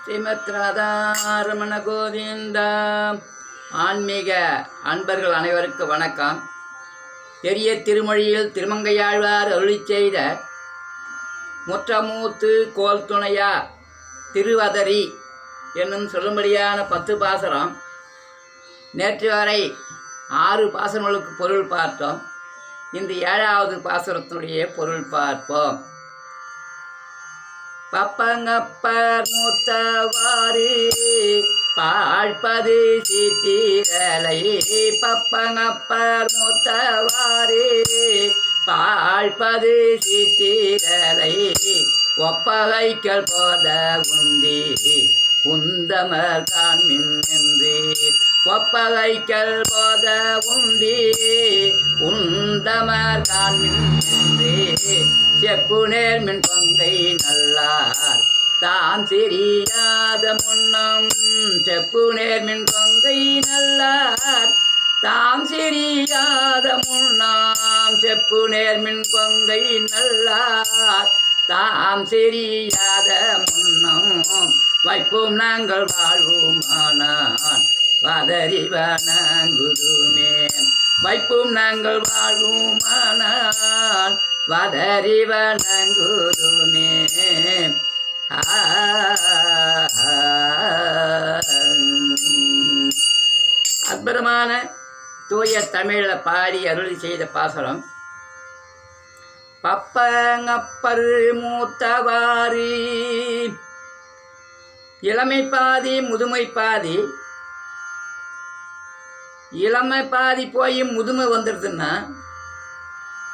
ஸ்ரீமத் ராதாரமண கோவிந்தா. ஆன்மீக அன்பர்கள் அனைவருக்கு வணக்கம். பெரிய திருமொழியில் திருமங்கையாழ்வார் அருளி செய்த முற்றமூத்து கோல் துணையா திருவதரி என்னும் சொல்லும்படியான 10 பாசுரம். நேற்று வரை 6 பாசுரங்களுக்கு பொருள் பார்த்தோம். இந்த 7வது பாசுரத்தினுடைய பொருள் பார்ப்போம். பப்பங்கப்பர் மூத்தவாறு பாழ்பது சித்திரலை. பப்பங்கப்பர் மூத்தவாறு பாழ்பது சித்திரலை. ஒப்பகைகள் போத உந்தி உந்தமர் காண்மின் என்று. ஒப்பகைகள் போத உந்தி உந்தமர் காண்மின் என்று. செப்பு நேர்மின் பங்கை நல்லார் தான் சிறியாத முன்னம். செப்பு நேர்மின் பங்கை நல்லார் தாம் சிறியாத முன்னாம். செப்பு நேர்மின் பங்கை நல்லார் தாம் சிறியாத முன்னம். வைப்போம் நாங்கள் வாழ்வோமானான் வதறி வணங்குதுமே. வைப்போம் நாங்கள் வாழ்வோமானான் வதறி வணங்குதுமே. அற்புதமான தூய தமிழில் பாடி அருளி செய்த பாசுரம். பப்பங்கப்பர் மூத்தவாறு. இளமை பாதி முதுமை பாதி. இளமை பாதி போய் முதுமை வந்துடுதுன்னா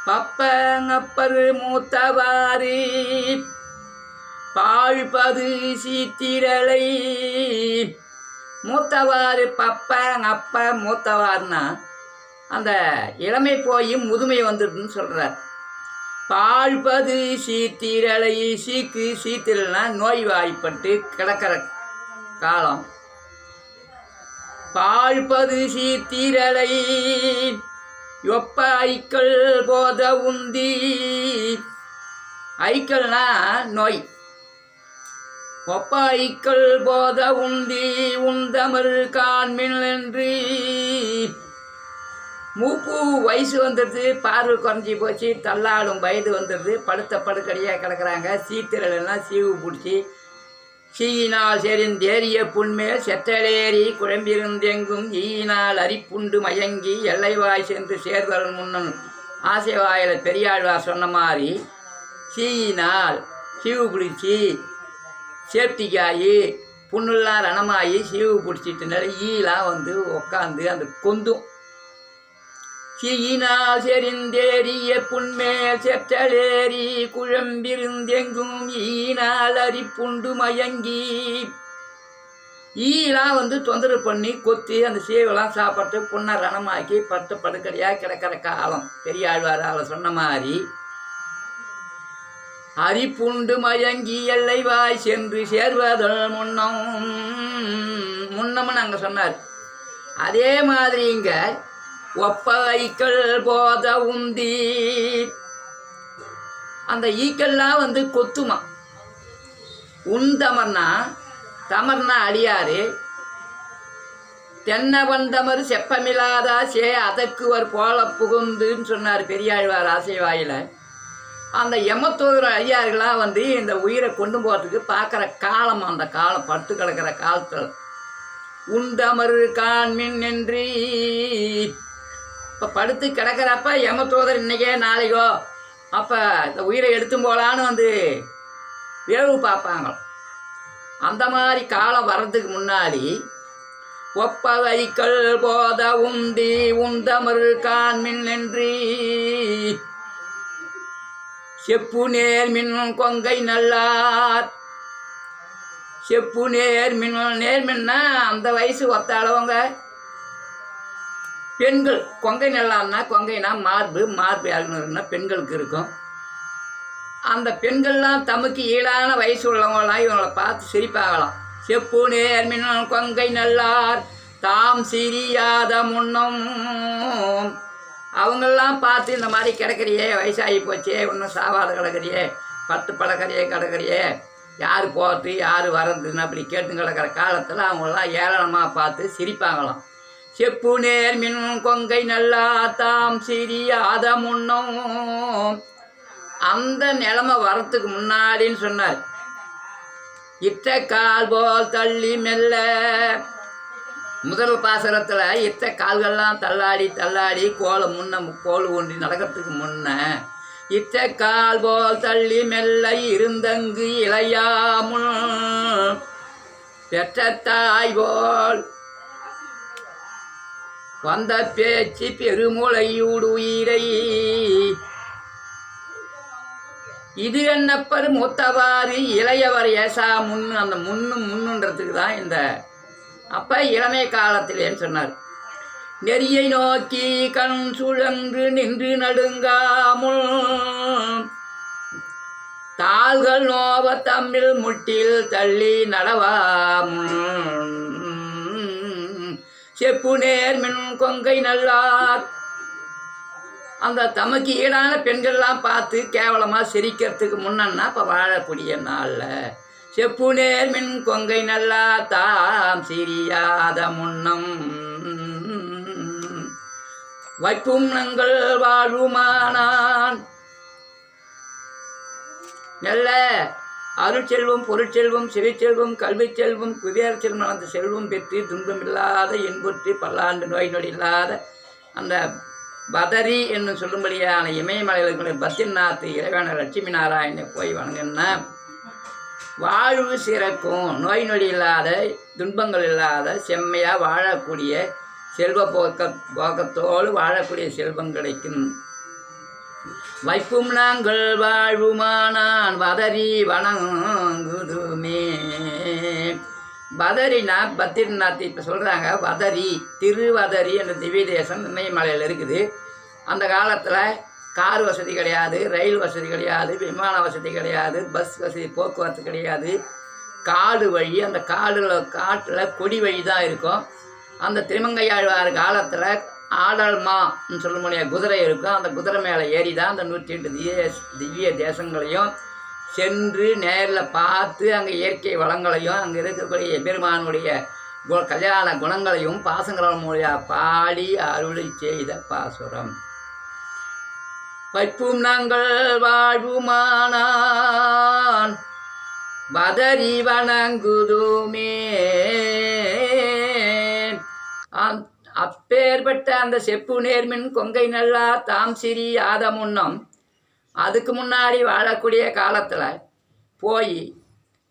பப்பங்கப்பரு மூத்தவாறு பாழ்பது சீத்திரலை. மூத்தவாறு பப்பங்கப்ப மூத்தவாறுனா அந்த இளமை போய் முதுமை வந்துடுதுன்னு சொல்கிறார். பாழ்பது சீத்திரலை. சீக்கு சீத்திரல்னா நோய்வாய்ப்பட்டு கிடக்கிற காலம். பாழ்பது சீத்திரலை. ஒப்ப ஐக்கள் போத உந்தி. ஐக்கள்னா நோய். ஒப்ப ஐக்கள் போத உந்தி உந்தமர் காண்மின் என்று. மூப்பு வயசு வந்துடுது, பார்வை குறைஞ்சி போச்சு, தள்ளாடும் வயது வந்துடுது, படுத்த படுக்கடியாக கிடக்கிறாங்க. சீத்திரலாம் சீவு பிடிச்சி சீயினால் செறிந்தேறிய புண்மேல் செற்றலேறி குழம்பிருந்தெங்கும் ஈயினால் அரிப்புண்டு மயங்கி எல்லைவாய் சென்று சேர்வரன் முன்னன் ஆசை வாயில பெரியாழ்வார் சொன்ன மாதிரி சீயினால் சீவு பிடிச்சி சேப்டிக்காயி புண்ணுலாம் ரணமாகி சீவு பிடிச்சிட்டுனால ஈலாம் வந்து உக்காந்து அந்த கொந்தும். சீயினால் செறிந்தேறிய புண்மேல் செற்றலேறி குழம்பிருந்தெங்கும் ஈனால் அரிப்புண்டு மயங்கி. ஈலாம் வந்து தொந்தரவு பண்ணி கொத்தி அந்த சீவெல்லாம் சாப்பிட்டு புண்ணை ரணமாக்கி பட்டு படுக்கடியாக கிடக்கிற காலம். பெரியாழ்வாரால் சொன்ன மாதிரி அரிப்புண்டு மயங்கி எல்லை வாய் சென்று சேர்வதல் முன்னம். முன்னம்னு அங்கே சொன்னார். அதே மாதிரி இங்கே ஒப்ப ஐக்கள் போத உந்தி. அந்த ஈக்கள்லாம் வந்து கொத்துமா. உந்தமர்னா தமர்னா அடியாறு. தென்னவந்தமர் செப்பமில்லாதா சே அதற்கு ஒரு போல புகுந்துன்னு சொன்னார் பெரியாழ்வார் ஆசை வாயில. அந்த எமத்தோதர அடியார்களாக வந்து இந்த உயிரை கொண்டு போகிறதுக்கு பார்க்குற காலம். அந்த காலம் பட்டு கிடக்கிற காலத்தில் உந்தமர் காண்மின் என்று. இப்போ படுத்து கிடக்கிறப்ப யமத்தோதர் இன்றைக்கே நாளைக்கோ அப்போ இந்த உயிரை எடுத்தும் போகலான்னு வந்து வேவு பார்ப்பாங்க. அந்த மாதிரி காலம் வர்றதுக்கு முன்னாடி ஒப்பகைகள் போத உந்தி உந்தமர் காண்மின் என்று. செப்பு நேர்மின் கொங்கை நல்லார். செப்பு நேர்மின். நேர்மின்னா அந்த வயசு ஒத்த அளவங்க பெண்கள். கொங்கை நல்லான்னா கொங்கைனா மார்பு. மார்பு யாருன்னா பெண்களுக்கு இருக்கும். அந்த பெண்கள்லாம் தமக்கு ஈடான வயசு உள்ளவங்களாம் இவங்களை பார்த்து சிரிப்பாங்களாம். செப்பு நேர்மின் கொங்கை நல்லார் தாம் சிறியாத முன்னம். அவங்கெல்லாம் பார்த்து இந்த மாதிரி கிடக்கிறியே, வயசாகி போச்சே, இன்னும் சாவாத கிடக்கிறியே, பட்டு பழக்கிறியே கிடக்கிறியே யார் போகிறது யார் வர்றதுன்னு அப்படி கேட்டு கிடக்கிற காலத்தில் அவங்களாம் ஏளனமாக பார்த்து சிரிப்பாங்களாம். செப்பு நேர் மின் கொங்கை நல்லா தாம் சிரியாத முன்னும் அந்த நிலைமை வரத்துக்கு முன்னாடின்னு சொன்னார். இட்ட கால் போல் தள்ளி மெல்ல முதல் பாசரத்தில் இத்த கால்கள்லாம் தள்ளாடி தள்ளாடி கோல் ஊன்றி நடக்கிறதுக்கு முன்ன இத்த கால் போல் தள்ளி மெல்ல இருந்தங்கு இளையாமுள் பெற்ற தாய் போல் வந்த பேச்சு பெருமுளையுடுயிரை இது என்னப்பர் மூத்தவாறு இளையவர் ஏசா முன்னு அந்த முன்னுன்றதுக்கு தான் இந்த அப்போ இளமை காலத்திலேன்னு சொன்னார். நெறியை நோக்கி கண் சுழன்று நின்று நடுங்காமுள் தாள்கள் நோவ தம்மில் முட்டில் தள்ளி நடவாமுள் செப்பு நேர் மின் கொங்கை நல்லார் அந்த தமக்கு ஈடான பெண்கள்லாம் பார்த்து கேவலமாக சிரிக்கிறதுக்கு முன்னா இப்போ வாழக்கூடிய நாளில் செப்பு நேர் மின் கொங்கை நல்லா தாம் சிரியாத முன்னம் வைப்பும் நங்கள் வாழ்வுமானான் நல்ல அருட்செல்வம் பொருட்செல்வம் சிறைச்செல்வம் கல்வி செல்வம் குபேர செல்வம் அந்த செல்வம் பெற்று துன்பமில்லாத இன்புற்று பல்லாண்டு நோய் நொடி இல்லாத அந்த பதரி என்று சொல்லும்படியான இமயமலையில் பத்ரிநாத் இறைவன லட்சுமி நாராயணனை போய் வணங்கினா வாழ்வு சிறக்கும், நோய் நொடி இல்லாத துன்பங்கள் இல்லாத செம்மையாக வாழக்கூடிய செல்வ போக்கத்தோடு வாழக்கூடிய செல்வம் கிடைக்கும். வைப்பும் நாங்கள் வாழ்வுமானான் பதரி வணங்குதுமே. பதரினா பத்ரிநாத் இப்போ சொல்கிறாங்க. வதரி திருவதரி என்ற திவ்ய தேசம் இமயமலையில் இருக்குது. அந்த காலத்தில் கார் வசதி கிடையாது, ரயில் வசதி கிடையாது, விமான வசதி கிடையாது, பஸ் வசதி போக்குவரத்து கிடையாது. காடு வழி, அந்த காட்டில் கொடி வழி தான் இருக்கும். அந்த திருமங்கையாழ்வார் காலத்தில் ஆடல்மான்னு சொல்ல முடியாது குதிரை இருக்கும். அந்த குதிரை மேலே ஏறி தான் அந்த 108 திவ்ய தேசங்களையும் சென்று நேரில் பார்த்து அங்கே இயற்கை வளங்களையும் அங்கே இருக்கக்கூடிய பெருமானுடைய கல்யாண குணங்களையும் பாசங்கள் மூலியாக பாடி அருளை செய்த பாசுரம். வைப்பும் நாங்கள் வாழ்வுமானான் பதரி வணங்குதுமே. அப்பேற்பட்ட அந்த செப்பு நேர்மின் கொங்கை நல்லா தாம் சிரி ஆத முன்னம் அதுக்கு முன்னாடி வாழக்கூடிய காலத்தில் போய்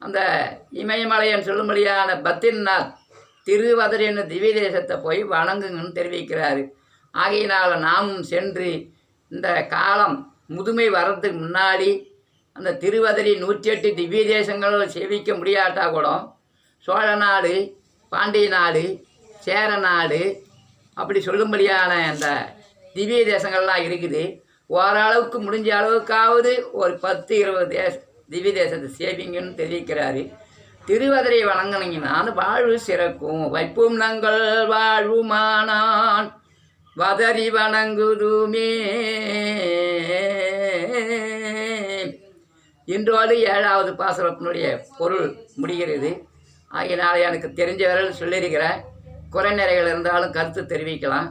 அந்த இமயமலையன் சொல்லும்படியான பத்ரிநாத் திருவதரி என்ற திவ்ய தேசத்தை போய் வணங்குங்கன்னு தெரிவிக்கிறாரு. ஆகையினால் நாமும் சென்று இந்த காலம் முதுமை வர்றதுக்கு முன்னாடி அந்த திருவதரி 108 திவ்ய தேசங்களில் சேவிக்க முடியாட்டா கூட சோழ நாடு, பாண்டிய நாடு, சேர நாடு அப்படி சொல்லும்படியான அந்த திவ்ய தேசங்கள்லாம் இருக்குது. ஓரளவுக்கு முடிஞ்ச அளவுக்காவது ஒரு 10-20 திவ்ய தேசத்தை சேவிங்கன்னு தெரிவிக்கிறாரு. திருவதரை வணங்கினீங்கன்னா அந்த வாழ்வு சிறக்கும். வைப்பும் நாங்கள் வாழ்வுமானான் வதரி வணங்குதுமே. இன்றோடு 7வது பாசுரத்தினுடைய பொருள் முடிகிறது. ஆகையினால் எனக்கு தெரிஞ்சவர்கள் சொல்லியிருக்கிறேன். குறை நிறைகள் இருந்தாலும் கருத்து தெரிவிக்கலாம்.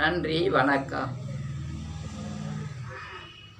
நன்றி, வணக்கம்.